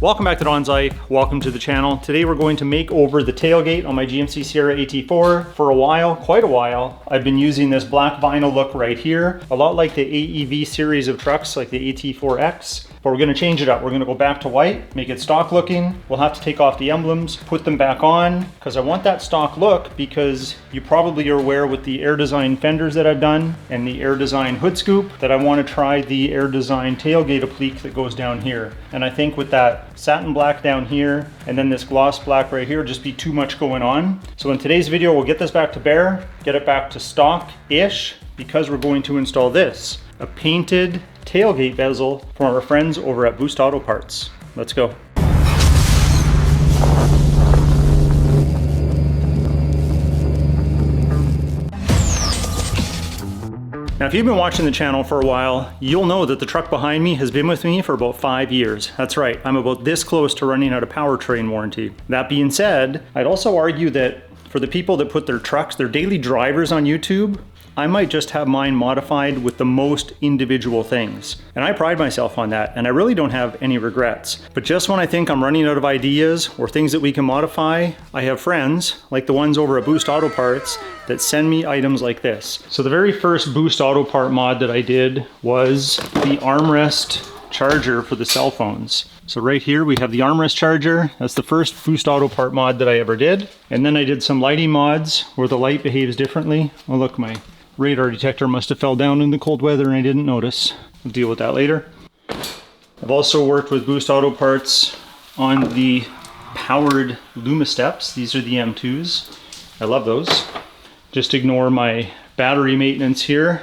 Welcome back to DONSLIFE. Welcome to the channel. Today we're going to make over the tailgate on my GMC Sierra AT4. For a while, quite a while, I've been using this black vinyl look right here, a lot like the AEV series of trucks like the AT4X. But we're going to change it up. We're going to go back to white, make it stock looking. We'll have to take off the emblems, put them back on, because I want that stock look, because you probably are aware with the Air Design fenders that I've done and the Air Design hood scoop that I want to try the Air Design tailgate applique that goes down here. And I think with that satin black down here and then this gloss black right here, just be too much going on. So in today's video, we'll get this back to bare, get it back to stock-ish, because we're going to install this, a painted tailgate bezel from our friends over at Boost Auto Parts. Let's go. Now, if you've been watching the channel for a while, you'll know that the truck behind me has been with me for about 5 years. That's right, I'm about this close to running out of powertrain warranty. That being said, I'd also argue that for the people that put their trucks, their daily drivers on YouTube, I might just have mine modified with the most individual things. And I pride myself on that, and I really don't have any regrets. But just when I think I'm running out of ideas or things that we can modify, I have friends, like the ones over at Boost Auto Parts, that send me items like this. So the very first Boost Auto Part mod that I did was the armrest charger for the cell phones. So right here we have the armrest charger. That's the first Boost Auto Part mod that I ever did. And then I did some lighting mods where the light behaves differently. Oh look, my radar detector must have fell down in the cold weather and I didn't notice. We'll deal with that later. I've also worked with Boost Auto Parts on the powered Luma steps. These are the M2s. I love those. Just ignore my battery maintenance here.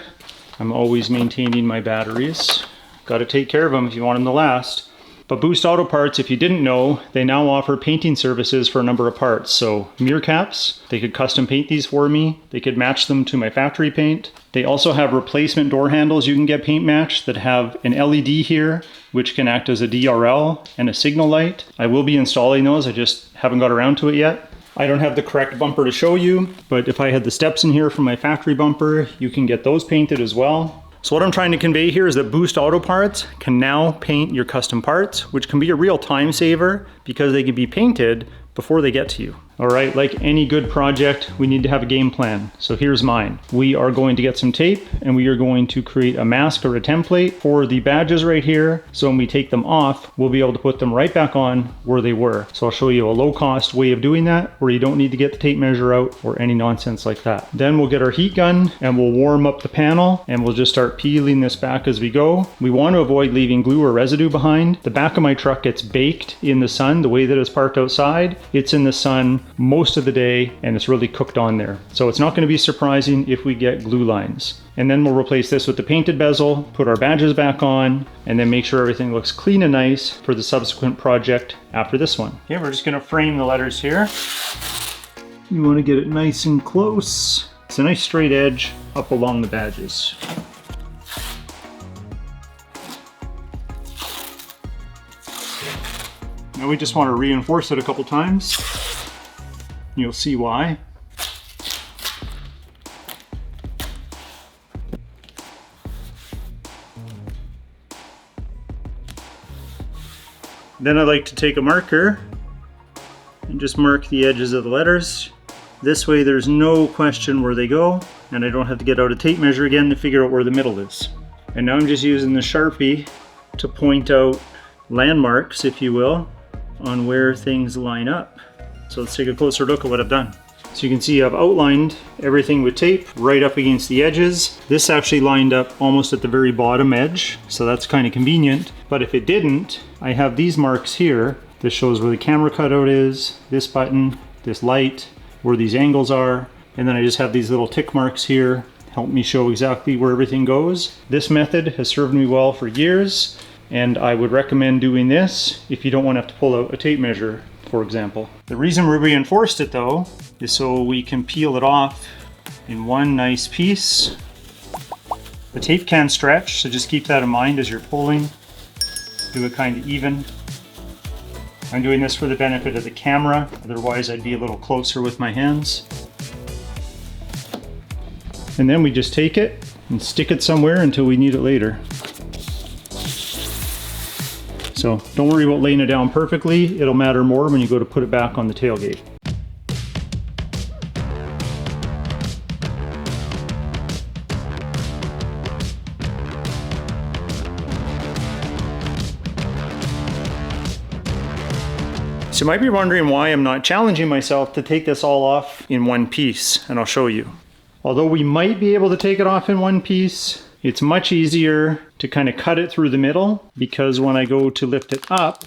I'm always maintaining my batteries. Got to take care of them if you want them to last. But Boost Auto Parts, if you didn't know, they now offer painting services for a number of parts. So mirror caps, they could custom paint these for me. They could match them to my factory paint. They also have replacement door handles you can get paint matched that have an LED here, which can act as a DRL and a signal light. I will be installing those, I just haven't got around to it yet. I don't have the correct bumper to show you, but if I had the steps in here from my factory bumper, you can get those painted as well. So what I'm trying to convey here is that Boost Auto Parts can now paint your custom parts, which can be a real time saver because they can be painted before they get to you. All right, like any good project, we need to have a game plan. So here's mine. We are going to get some tape and we are going to create a mask or a template for the badges right here. So when we take them off, we'll be able to put them right back on where they were. So I'll show you a low cost way of doing that where you don't need to get the tape measure out or any nonsense like that. Then we'll get our heat gun and we'll warm up the panel and we'll just start peeling this back as we go. We want to avoid leaving glue or residue behind. The back of my truck gets baked in the sun the way that it's parked outside. It's in the sun most of the day and it's really cooked on there. So it's not going to be surprising if we get glue lines. And then we'll replace this with the painted bezel, put our badges back on, and then make sure everything looks clean and nice for the subsequent project after this one. Okay, we're just going to frame the letters here. You want to get it nice and close. It's a nice straight edge up along the badges. Now we just want to reinforce it a couple times. You'll see why. Then I like to take a marker and just mark the edges of the letters. This way there's no question where they go and I don't have to get out a tape measure again to figure out where the middle is. And now I'm just using the Sharpie to point out landmarks, if you will, on where things line up. So let's take a closer look at what I've done. So you can see I've outlined everything with tape right up against the edges. This actually lined up almost at the very bottom edge, so that's kind of convenient. But if it didn't, I have these marks here. This shows where the camera cutout is, this button, this light, where these angles are, and then I just have these little tick marks here, help me show exactly where everything goes. This method has served me well for years, and I would recommend doing this if you don't want to have to pull out a tape measure, for example. The reason we reinforced it though is so we can peel it off in one nice piece. The tape can stretch, so just keep that in mind as you're pulling. Do it kind of even. I'm doing this for the benefit of the camera, otherwise I'd be a little closer with my hands. And then we just take it and stick it somewhere until we need it later. So don't worry about laying it down perfectly. It'll matter more when you go to put it back on the tailgate. So you might be wondering why I'm not challenging myself to take this all off in one piece, and I'll show you. Although we might be able to take it off in one piece, it's much easier to kind of cut it through the middle, because when I go to lift it up,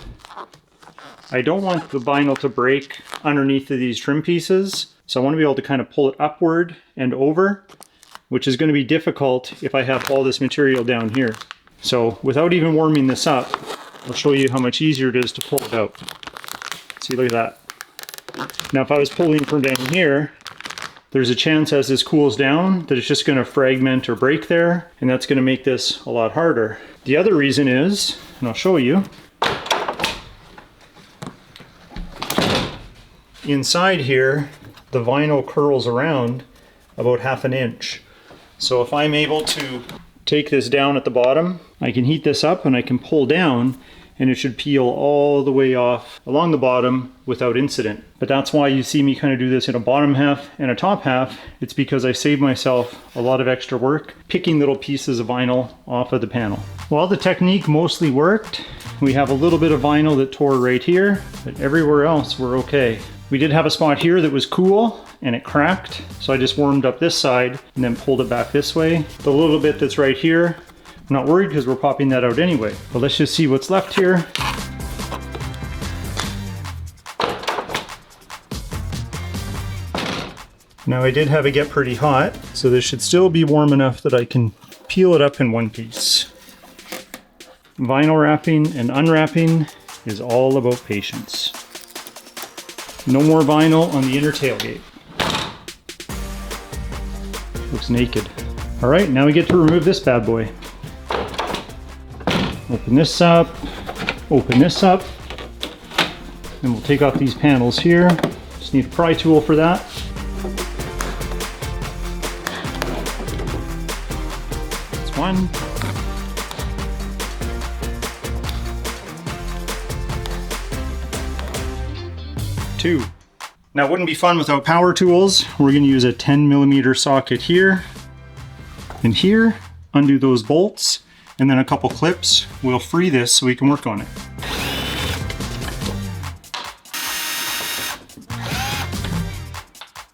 I don't want the vinyl to break underneath of these trim pieces. So I want to be able to kind of pull it upward and over, which is going to be difficult if I have all this material down here. So without even warming this up, I'll show you how much easier it is to pull it out. See, look at that. Now if I was pulling from down here, there's a chance as this cools down that it's just going to fragment or break there, and that's going to make this a lot harder. The other reason is, and I'll show you, inside here the vinyl curls around about 1/2 inch. So if I'm able to take this down at the bottom, I can heat this up and I can pull down, and it should peel all the way off along the bottom without incident. But that's why you see me kind of do this in a bottom half and a top half. It's because I saved myself a lot of extra work picking little pieces of vinyl off of the panel. Well, the technique mostly worked. We have a little bit of vinyl that tore right here, but everywhere else we're okay. We did have a spot here that was cool and it cracked, so I just warmed up this side and then pulled it back this way. The little bit that's right here, I'm not worried because we're popping that out anyway. But let's just see what's left here. Now I did have it get pretty hot, so this should still be warm enough that I can peel it up in one piece. Vinyl wrapping and unwrapping is all about patience. No more vinyl on the inner tailgate. Looks naked. All right, now we get to remove this bad boy. Open this up, and we'll take off these panels here. Just need a pry tool for that. That's one. Two. Now it wouldn't be fun without power tools. We're going to use a 10mm socket here and here, undo those bolts, and then a couple clips. We'll free this so we can work on it.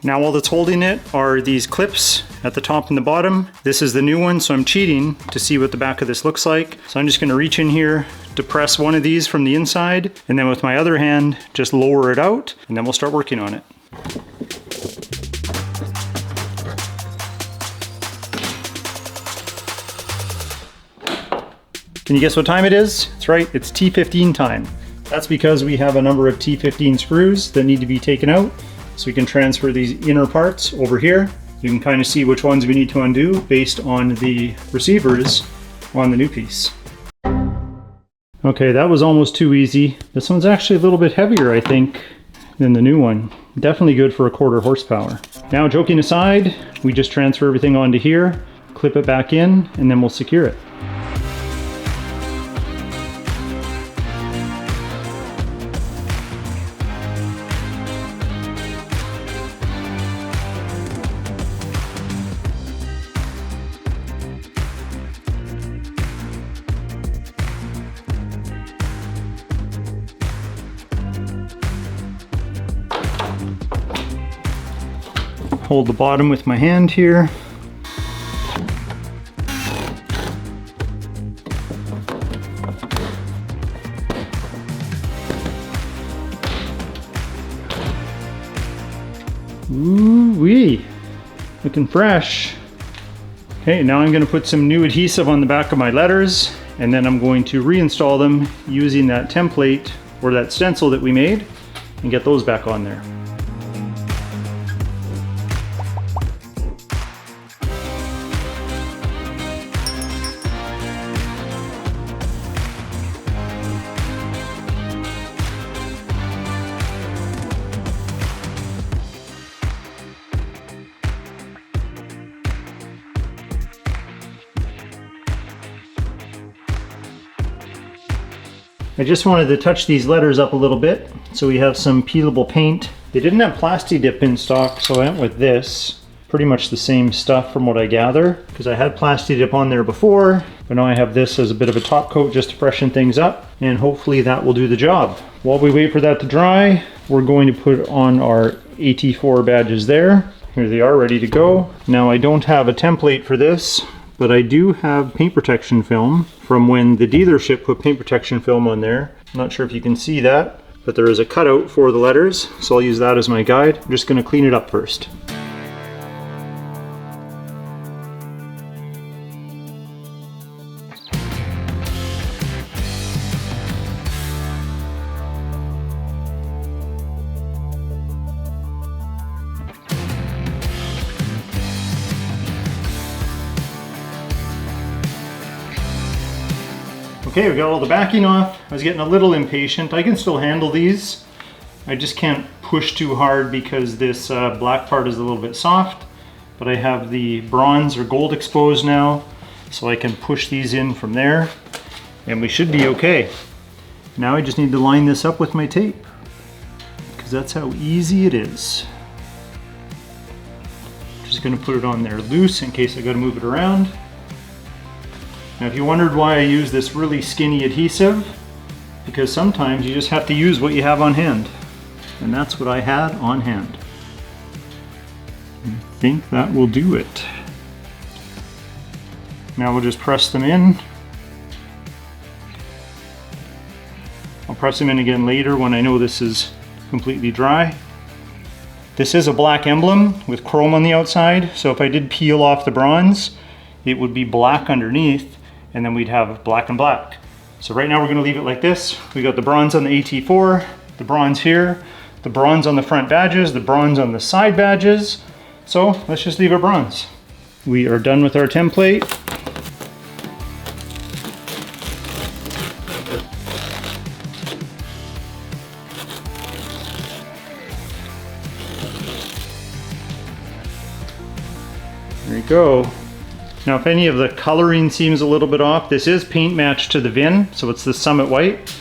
Now all that's holding it are these clips at the top and the bottom. This is the new one, so I'm cheating to see what the back of this looks like. So I'm just going to reach in here, depress one of these from the inside, and then with my other hand just lower it out, and then we'll start working on it. Can you guess what time it is? That's right, it's T15 time. That's because we have a number of T15 screws that need to be taken out, so we can transfer these inner parts over here. You can kind of see which ones we need to undo based on the receivers on the new piece. Okay, that was almost too easy. This one's actually a little bit heavier, I think, than the new one. Definitely good for 1/4 horsepower. Now, joking aside, we just transfer everything onto here, clip it back in, and then we'll secure it. Hold the bottom with my hand here. Ooh-wee, looking fresh. Okay, now I'm going to put some new adhesive on the back of my letters, and then I'm going to reinstall them using that template or that stencil that we made and get those back on there. I just wanted to touch these letters up a little bit so we have some peelable paint. They didn't have Plasti Dip in stock, so I went with this. Pretty much the same stuff from what I gather, because I had Plasti Dip on there before, but now I have this as a bit of a top coat just to freshen things up, and hopefully that will do the job. While we wait for that to dry, we're going to put on our AT4 badges there. Here they are, ready to go. Now I don't have a template for this, but I do have paint protection film from when the dealership put paint protection film on there. I'm not sure if you can see that, but there is a cutout for the letters, so I'll use that as my guide. I'm just going to clean it up first. Okay, we got all the backing off. I was getting a little impatient. I can still handle these. I just can't push too hard because this black part is a little bit soft, but I have the bronze or gold exposed now, so I can push these in from there, and we should be okay. Now I just need to line this up with my tape, because that's how easy it is. Just gonna put it on there loose in case I gotta move it around. Now if you wondered why I use this really skinny adhesive, because sometimes you just have to use what you have on hand. And that's what I had on hand. I think that will do it. Now we'll just press them in. I'll press them in again later when I know this is completely dry. This is a black emblem with chrome on the outside, so if I did peel off the bronze, it would be black underneath, and then we'd have black and black. So right now we're gonna leave it like this. We got the bronze on the AT4, the bronze here, the bronze on the front badges, the bronze on the side badges. So let's just leave it bronze. We are done with our template. There you go. Now if any of the coloring seems a little bit off, this is paint matched to the VIN, so it's the Summit White.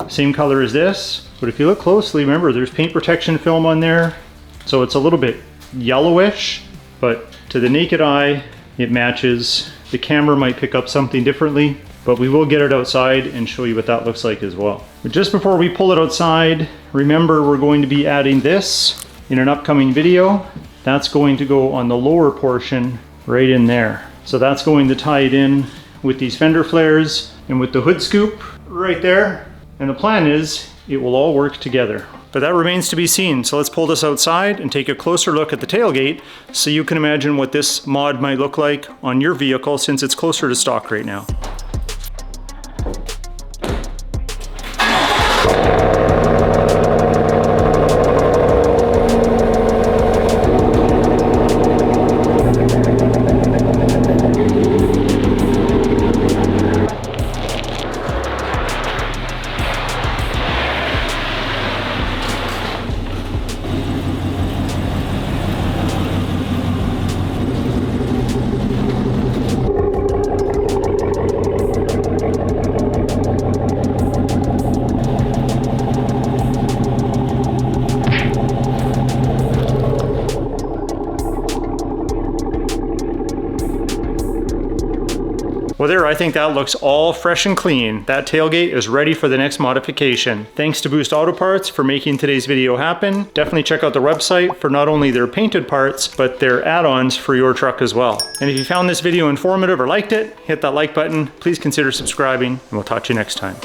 Same color as this, but if you look closely, remember there's paint protection film on there, so it's a little bit yellowish, but to the naked eye, it matches. The camera might pick up something differently, but we will get it outside and show you what that looks like as well. But just before we pull it outside, remember we're going to be adding this in an upcoming video. That's going to go on the lower portion right in there. So that's going to tie it in with these fender flares and with the hood scoop right there. And the plan is it will all work together. But that remains to be seen. So let's pull this outside and take a closer look at the tailgate so you can imagine what this mod might look like on your vehicle since it's closer to stock right now. Well there, I think that looks all fresh and clean. That tailgate is ready for the next modification. Thanks to Boost Auto Parts for making today's video happen. Definitely check out the website for not only their painted parts, but their add-ons for your truck as well. And if you found this video informative or liked it, hit that like button. Please consider subscribing, and we'll talk to you next time.